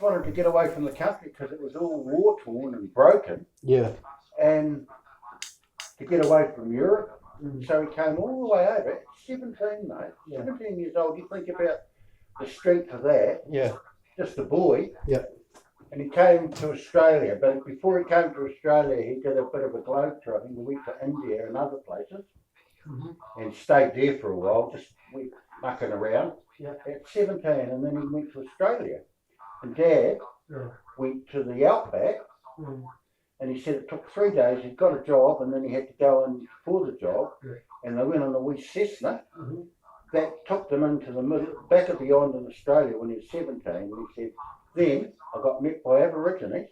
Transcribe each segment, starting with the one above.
wanted to get away from the country because it was all war-torn and broken. Yeah. And to get away from Europe. So he came all the way over. 17, mate. Yeah. 17 years old. You think about the strength of that. Yeah. Just a boy. Yeah. And he came to Australia. But before he came to Australia, he did a bit of a globe trotting. He went to India and other places. And stayed there for a while, just went mucking around. Yeah. At 17, and then he went to Australia. And Dad went to the outback. And he said it took 3 days. He'd got a job, and then he had to go in for the job. And they went on a wee Cessna. That took them into the back of the island in Australia when he was 17. And he said, then I got met by Aborigines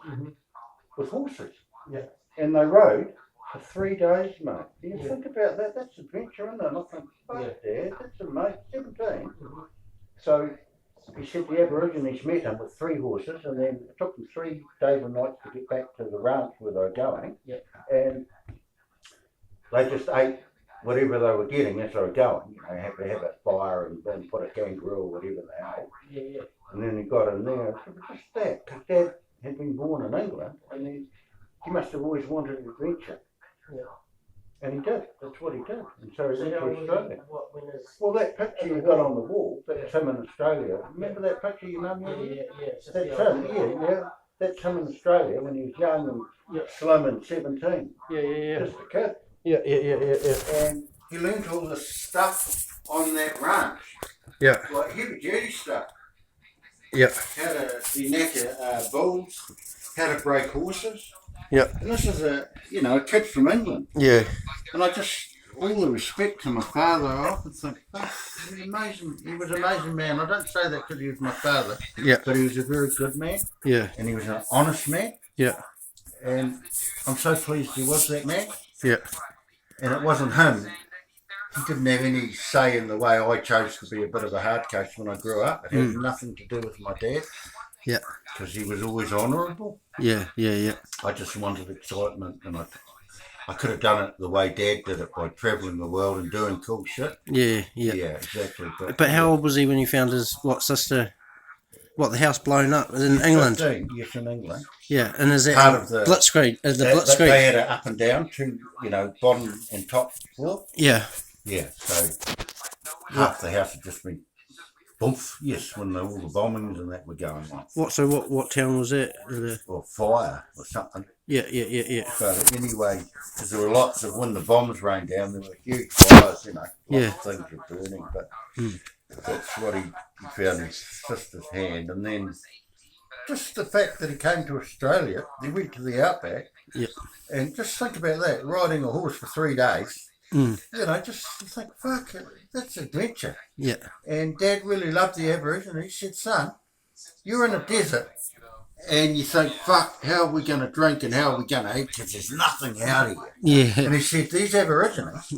with horses. Yeah. And they rode for 3 days, mate. You think about that? That's adventure, isn't it? And I think, fuck, Dad, that's amazing. 17. So he said the Aborigines met him with 3 horses, and then it took them 3 days and nights to get back to the ranch where they were going. And they just ate whatever they were getting as they were going. You know, they had to have a fire and then put a kangaroo or whatever they ate. And then he got in there. It was just that, because Dad had been born in England, and he must have always wanted adventure. And he did. That's what he did. And so he went to Australia. Well, that picture you got on the wall, that's him in Australia. Remember that picture your mum had? That's him, yeah. That's him in Australia when he was young and slim and 17. Just a kid. Yeah. And he learned all this stuff on that ranch. Yeah. Like heavy duty stuff. Yeah. How to denatter bulls, how to break horses. Yeah. And this is a kid from England. Yeah. And I just, all the respect to my father, I often think, he was amazing. He was an amazing man. I don't say that because he was my father. Yeah. But he was a very good man. Yeah. And he was an honest man. Yeah. And I'm so pleased he was that man. Yeah. And it wasn't him. He didn't have any say in the way I chose to be a bit of a hard case when I grew up. It had nothing to do with my dad. Yeah. Because he was always honourable. Yeah. I just wanted excitement, and I could have done it the way Dad did it, by travelling the world and doing cool shit. Yeah, exactly. But how old was he when he found his sister? The house blown up in England? 15, yes, in England. Yeah, and is that part of the blitzkrieg? Blitzkrieg. They had it up and down, bottom and top floor. Yeah. Yeah, so half the house had just been boof. Yes, when all the bombings and that were going on. What town was it? Or fire or something. Yeah. But anyway, because there were lots of, when the bombs rained down, there were huge fires, lots of things were burning, but that's what he found his sister's hand. And then just the fact that he came to Australia, he went to the outback, and just think about that, riding a horse for 3 days. Just think, fuck, that's adventure. Yeah. And Dad really loved the Aborigines. He said, son, you're in a desert and you think, fuck, how are we going to drink and how are we going to eat, because there's nothing out here. Yeah. And he said, these Aborigines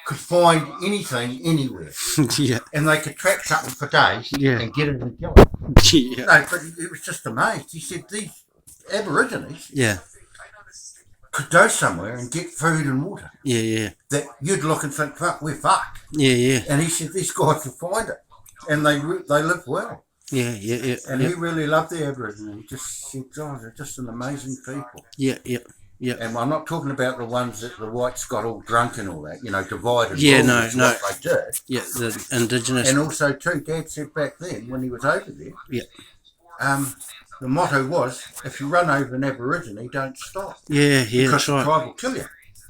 could find anything anywhere. Yeah. And they could track something for days and get it and kill it. Yeah. No, but he was just amazed. He said, these Aborigines could go somewhere and get food and water. Yeah. That you'd look and think, fuck, we're fucked. Yeah. And he said, these guys will find it. And they live well. Yeah. And he really loved the Aborigines. He just said, oh, they're just an amazing people. Yeah. And I'm not talking about the ones that the whites got all drunk and all that, divided. Yeah, no. What they did. Yeah, the indigenous. And also, too, Dad said back then, when he was over there, the motto was, if you run over an Aborigine, don't stop. Yeah, because that's right. the tribe will kill you.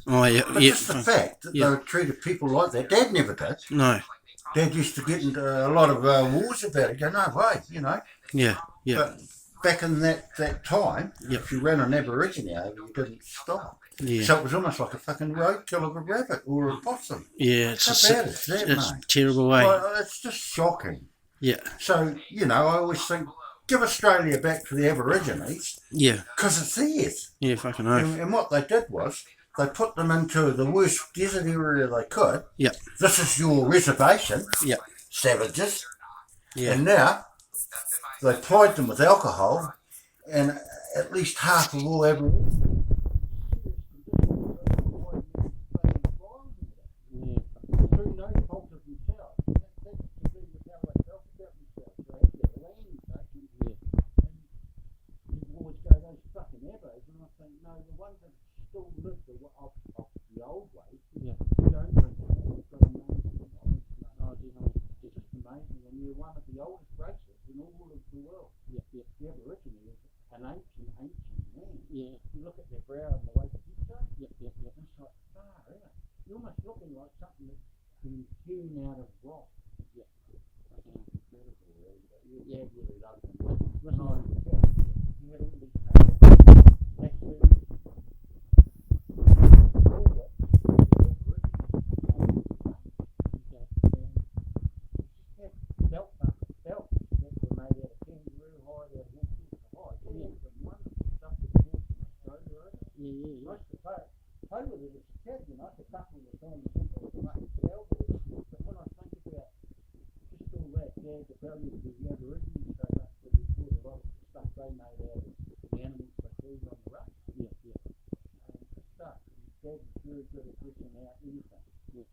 Oh, yeah. But just the fact that they were treated people like that, Dad never did. No. Dad used to get into a lot of wars about it. Go, no way, Yeah. But back in that time, if you ran an Aborigine over, you didn't stop. Yeah. So it was almost like a fucking roadkill of a rabbit or a possum. Yeah, it's a terrible way. Well, it's just shocking. Yeah. So, I always think, give Australia back to the Aborigines. Yeah. Because it's theirs. Yeah, fucking oath. And what they did was, they put them into the worst desert area they could. Yeah. This is your reservation. Yeah. Savages. Yeah. And now, they plied them with alcohol, and at least half of all Aborigines. photos, and I think, no, the ones that still live off the old way, Yeah. don't drink it. It's got amazing knowledge. Oh, definitely. It's just amazing, and you're one of the oldest races in all of the world. Yeah, yeah. The Aborigine is an ancient man. Yeah. You look at their brow and the way they do stuff, Yep, yep, yep. it's like, really? You're almost looking like something that's been hewn out of rock. Yeah. That's incredible, really. But Yeah. really love them. That's And I nice. you had all these actually, all that, Okay. belt belts that were made out of kangaroo hide, out of all sorts of hide. Yeah. Some wonderful stuff that was in Australia, right? Yeah, yeah, yeah. Nice to play with it as a kid, you know, the couple of times simple as a fucking cowboy. But when I think about just all that, the value of the Aborigines so much that we thought a lot of the stuff they made out of the animals they killed on the run. Yeah, yeah. Stuff. Dad was very good at pushing out anything. Yeah.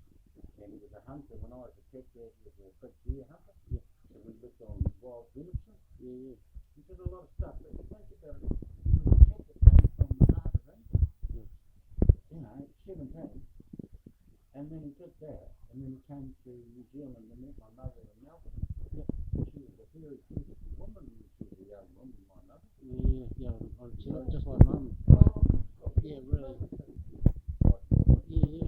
And he was a hunter. When I was a kid, Dad was a big deer hunter. Yeah. So we lived on wild venison. Yeah, yeah. He did a lot of stuff. But you think about it, he was a kid that came from the heart of England. Yeah. You know, 17. And then he did that. And then he came to New Zealand and met my mother in Melbourne. Yeah. She was a very beautiful woman when she was a young woman, my mother. Yeah, yeah. Just like mum. Yeah, really. Yeah, yeah.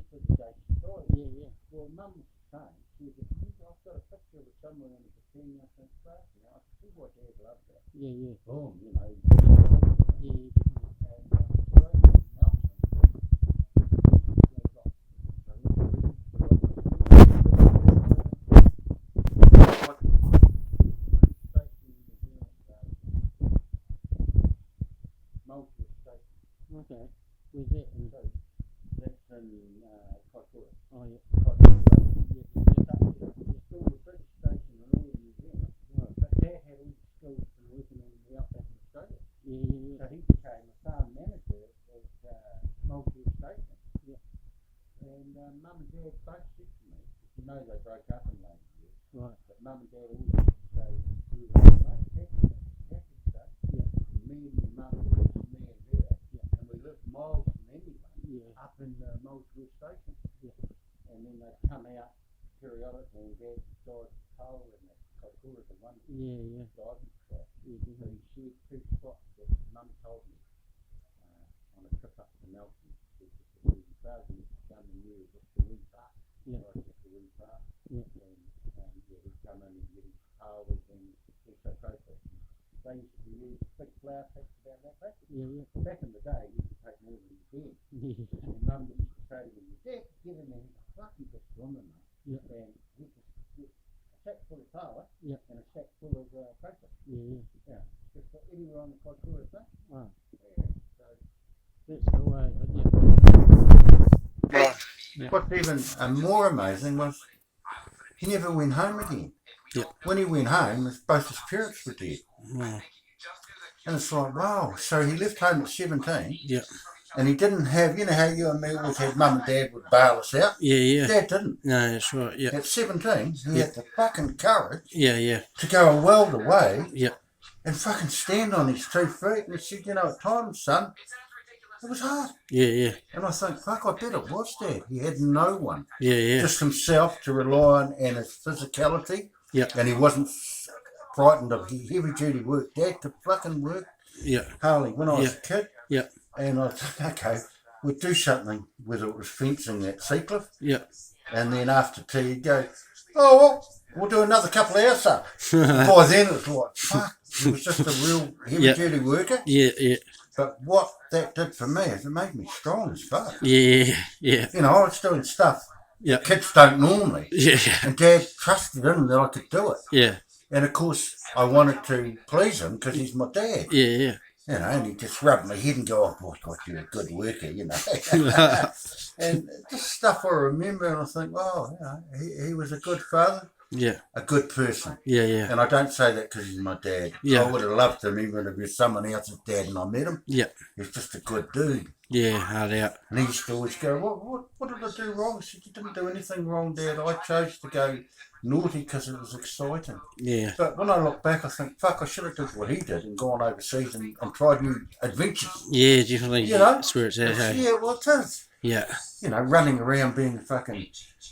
Yeah, yeah. Well, mum was the same. She was I've got a picture of her somewhere in the bikini, I think, you know, I can see why Dad loved that. Yeah, yeah. Boom, you know. Yeah, yeah. And Australia and Nelson, Okay. Where's that? In? so that's in Kaikoura. Oh, yeah. Kaikoura. Yeah, yeah. It's still the British station in all of New Zealand. Right. But Dad had all the skills from working in the outback in Australia. Yeah, yeah, So yeah. he became a farm manager at Mulfield Station. Yeah. And Mum and Dad both said to me, you know they broke up in later years, Right. but Mum and Dad always used to say, we were the most happy stuff. Yeah. Me and my mum were just me and her. Yeah. And we lived miles from anyone Yeah. up in Mulfield Station. Yeah. And then they'd come out periodically and Dad died of coal and that Kaikoura is a wonderful Yeah, yeah. diving spot. Yeah, So definitely. he shared two spots that Mum told me on a trip up to Nelson. Father used to come and use just the wee park. Yeah. Right at the wee park. Yeah. And yeah, he'd come in and get his powers and also process. They used to use big flower picks about that place. Yeah, yeah. Back in the day, he used to take more than his bed. Yeah. And Mum used to say to him, Dad, get in there, he's a fucking good swimmer, mate. Yeah. And he just get a sack full of power Yeah. and a sack full of process. Yeah, yeah. Yeah. Just for anywhere on the Kaikoura thing. Wow. Yeah. So That's the way. Yeah. But Yeah. what's even more amazing was he never went home again. Yeah. When he went home, both his parents were dead. Wow. And it's like, wow. So he left home at 17 Yeah. and he didn't have, you know how you and me always had mum and dad would bail us out? Yeah, yeah. Dad didn't. No, that's right. Yeah. At 17, he had the fucking courage Yeah, yeah. to go a world away Yeah. and fucking stand on his 2 feet. And he said, you know, at times, son, it was hard. Yeah, yeah. And I think, fuck, I bet it was, Dad. He had no one. Yeah, yeah. Just himself to rely on and his physicality. Yeah. And he wasn't frightened of heavy duty work. Dad could fucking work Yeah. Harley when I was Yeah. a kid. Yeah. And I thought, okay, we'd do something, whether it was fencing at Seacliff. Yeah. And then after tea, he'd go, oh, well, we'll do another couple of hours. So by then, it was like, fuck, he was just a real heavy duty worker. Yeah, yeah. But what that did for me is it made me strong as fuck. Yeah, yeah. You know, I was doing stuff Yeah. kids don't normally. Yeah. And Dad trusted him that I could do it. Yeah. And of course, I wanted to please him because he's my dad. Yeah, yeah. You know, and he just rubbed my head and go, oh, boy, God, you're a good worker, you know. And just stuff I remember, and I think, wow, you know, he was a good father, Yeah. a good person. Yeah, yeah. And I don't say that because he's my dad. Yeah. I would have loved him even if he was someone else's dad and I met him. Yeah. He's just a good dude. Yeah, hard out. And he used to always go, what did I do wrong? I said, you didn't do anything wrong, Dad. I chose to go naughty because it was exciting. Yeah. But when I look back, I think, fuck, I should have did what he did and gone overseas and tried new adventures. Yeah, definitely. You know? That's where it's at, hey? Yeah, well, it is. Yeah. You know, running around being a fucking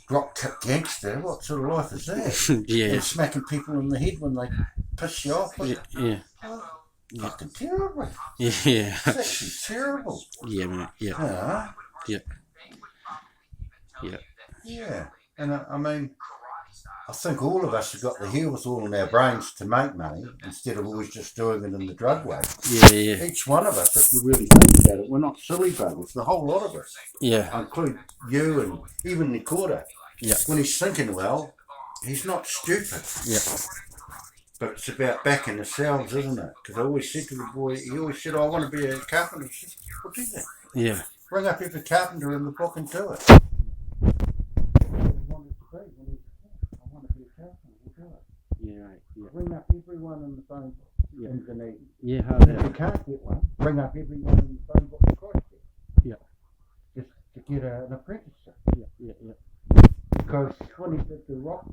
drop-tip gangster, what sort of life is that? Yeah. And smacking people in the head when they piss you off. Yeah. Fucking terrible. Yeah. It's actually terrible. Yeah, mate. Yeah. Yeah. Yeah. Yeah. And I mean, I think all of us have got the wherewithal in our brains to make money instead of always just doing it in the drug way. Yeah. Each one of us, if you really think about it, we're not silly buggers. The whole lot of us. Yeah. I include you and even Nikota. Yeah. When he's thinking well, he's not stupid. Yeah. But it's about backing ourselves, isn't it? Because I always said to the boy, he always said, I want to be a carpenter. He said, well, do that. Yeah. Bring up every carpenter in the book and do it. Yeah, right. Yeah. Bring up everyone in the phone book in Dunedin. Yeah, hard If you out. can't get one, bring up everyone in the phone book in Christchurch. Yeah. Just to get an apprenticeship. Yeah. Because when he did the rock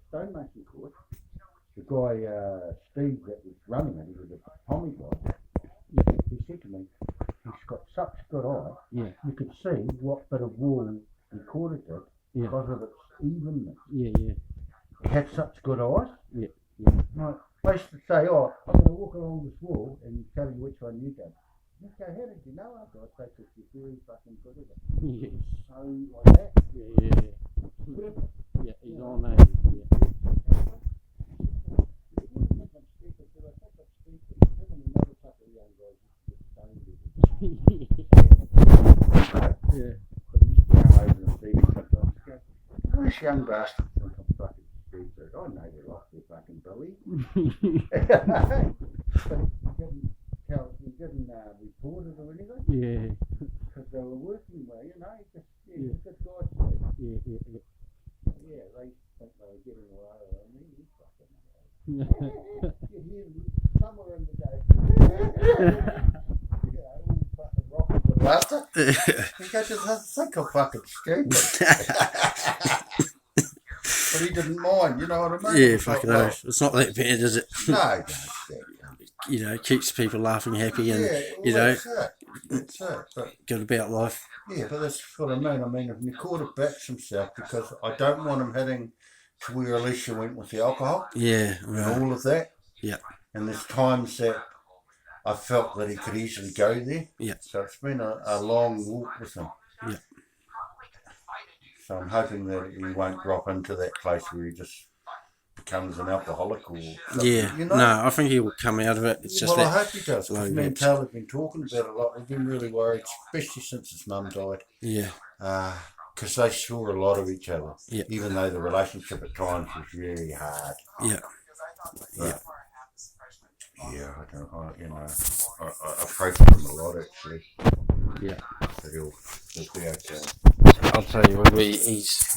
stonemason course, the guy Steve that was running it, he was a Tommy guy. He said to me, he's got such good eye. Yeah. You could see what bit of wall he corded it because of its evenness. Yeah. He had such good eyes. Yeah. Like, I used to say, I'm going to walk along this wall and tell you which one you go. You go, how did you know I got that? Because you're very fucking good at it. Yeah. So like that. Yeah. Yeah, he's on that. Yeah. This young bastard think I'm fucking stupid. I know you like your fucking Billy. But he didn't report it or anything. Yeah. Because they were working well, you know. Yeah. Good guys. Yeah. Yeah, they think they were getting away with me. You fucking you hear him somewhere in the day. All fucking rocking with laughter. He goes, I think I'm fucking stupid. But he didn't mind, you know what I mean? Yeah, fucking hell. It's not that bad, is it? No, You know, keeps people laughing, happy, and you know, that's it. But, good about life. yeah, but that's what I mean. I mean, if Nikota backs himself, because I don't want him heading to where Alicia went with the alcohol. Yeah, right. And all of that. Yeah. And there's times that I felt that he could easily go there. Yeah. So it's been a long walk with him. Yeah. So I'm hoping that he won't drop into that place where he just becomes an alcoholic or something. Yeah. You know? No, I think he will come out of it. It's just well, that. I hope he does. low Because me and reps. Taylor have been talking about it a lot. We've been really worried, especially since his mum died. Yeah. Because they saw a lot of each other. Yeah. Even though the relationship at times was really hard. Yeah. But, yeah, I pray for him a lot actually. Yeah. That he'll be okay. I'll tell you, he's